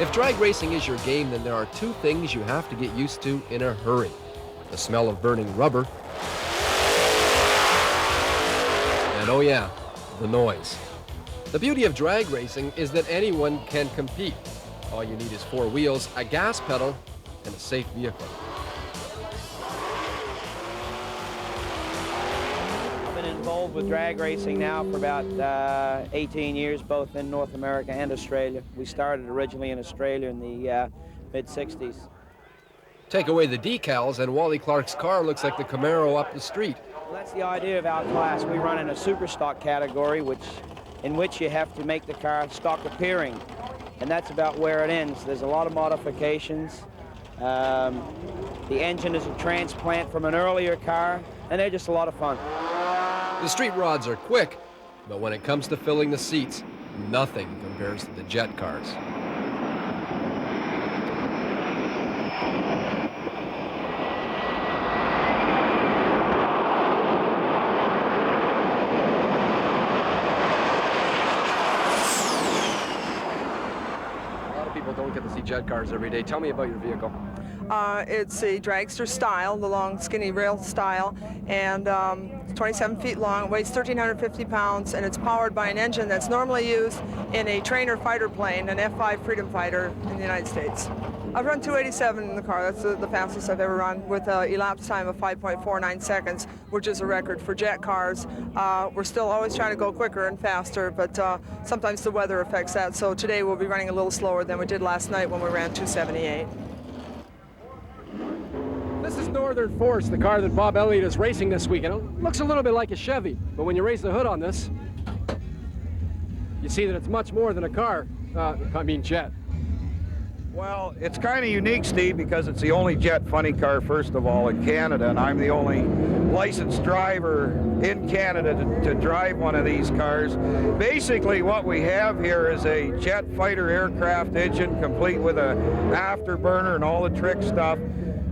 If drag racing is your game, then there are two things you have to get used to in a hurry. The smell of burning rubber, and oh yeah, the noise. The beauty of drag racing is that anyone can compete. All you need is four wheels, a gas pedal, and a safe vehicle. I've been involved with drag racing now for about 18 years, both in North America and Australia. We started originally in Australia in the mid-60s. Take away the decals and Wally Clark's car looks like the Camaro up the street. Well, that's the idea of our class. We run in a super stock category, in which you have to make the car stock appearing. And that's about where it ends. There's a lot of modifications. The engine is a transplant from an earlier car, and they're just a lot of fun. The street rods are quick, but when it comes to filling the seats, nothing compares to the jet cars. A lot of people don't get to see jet cars every day. Tell me about your vehicle. It's a dragster style, the long skinny rail style, and it's 27 feet long, weighs 1,350 pounds, and it's powered by an engine that's normally used in a trainer fighter plane, an F-5 Freedom Fighter in the United States. I've run 287 in the car. That's the fastest I've ever run, with an elapsed time of 5.49 seconds, which is a record for jet cars. We're still always trying to go quicker and faster, but sometimes the weather affects that. So today we'll be running a little slower than we did last night when we ran 278. This is Northern Force, the car that Bob Elliott is racing this weekend. It looks a little bit like a Chevy, but when you raise the hood on this, you see that it's much more than a car. Jet. Well, it's kind of unique, Steve, because it's the only jet funny car, first of all, in Canada, and I'm the only licensed driver in Canada to drive one of these cars. Basically, what we have here is a jet fighter aircraft engine, complete with an afterburner and all the trick stuff,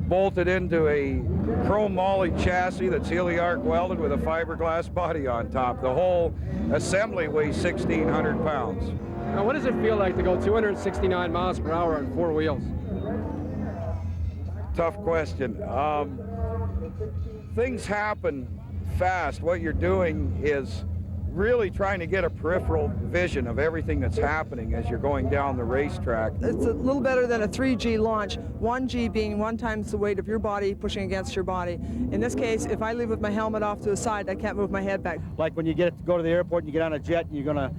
bolted into a chrome moly chassis that's helium arc welded with a fiberglass body on top. The whole assembly weighs 1,600 pounds. Now, what does it feel like to go 269 miles per hour on four wheels? Tough question. Things happen fast. What you're doing is really trying to get a peripheral vision of everything that's happening as you're going down the racetrack. It's a little better than a 3G launch, 1G being 1 times the weight of your body pushing against your body. In this case, if I leave with my helmet off to the side, I can't move my head back. Like when you go to the airport and you get on a jet and you're gonna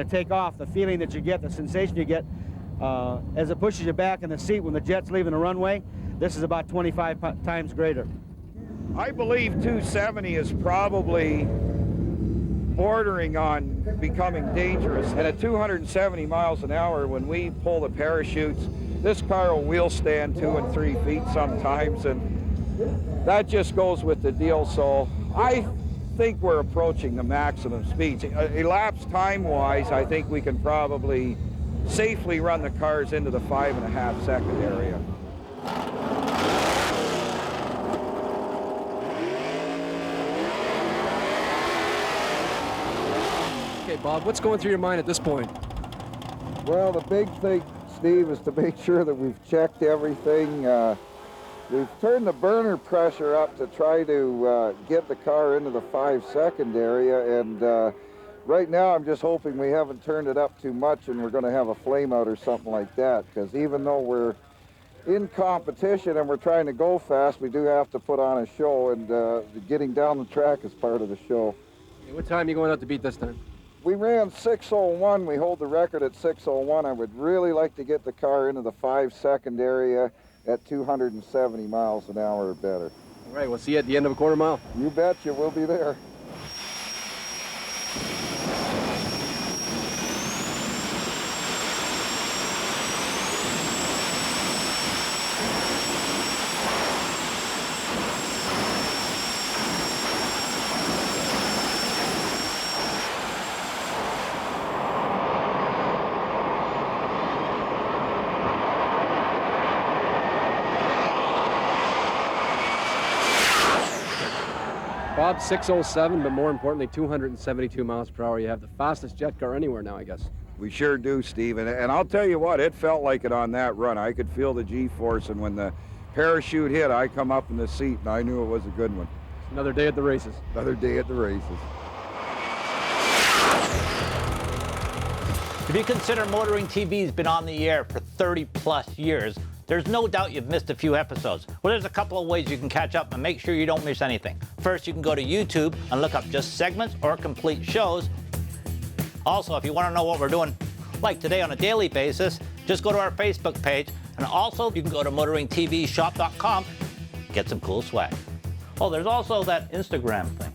take off, the feeling that you get, the sensation you get as it pushes you back in the seat when the jet's leaving the runway, this is about 25 times greater. I believe 270 is probably bordering on becoming dangerous. And at 270 miles an hour, when we pull the parachutes, this car will wheel stand 2 and 3 feet sometimes, and that just goes with the deal. So I think we're approaching the maximum speeds. Elapsed time-wise, I think we can probably safely run the cars into the 5.5 second area. Okay, Bob, what's going through your mind at this point? Well, the big thing, Steve, is to make sure that we've checked everything. We've turned the burner pressure up to try to get the car into the 5 second area, and right now I'm just hoping we haven't turned it up too much and we're going to have a flame out or something like that, because even though we're in competition and we're trying to go fast, we do have to put on a show, and getting down the track is part of the show. Okay, what time are you going out to beat this time? We ran 6:01. We hold the record at 6:01. I would really like to get the car into the 5 second area at 270 miles an hour or better. All right, we'll see you at the end of a quarter mile. You betcha, we'll be there. Bob, 607, but more importantly, 272 miles per hour. You have the fastest jet car anywhere now, I guess. We sure do, Steve. And I'll tell you what, it felt like it on that run. I could feel the G-force, and when the parachute hit, I come up in the seat, and I knew it was a good one. Another day at the races. Another day at the races. If you consider Motoring TV's been on the air for 30-plus years, there's no doubt you've missed a few episodes. Well, there's a couple of ways you can catch up and make sure you don't miss anything. First, you can go to YouTube and look up just segments or complete shows. Also, if you want to know what we're doing, like today on a daily basis, just go to our Facebook page. And also, you can go to motoringtvshop.com, get some cool swag. Oh, there's also that Instagram thing.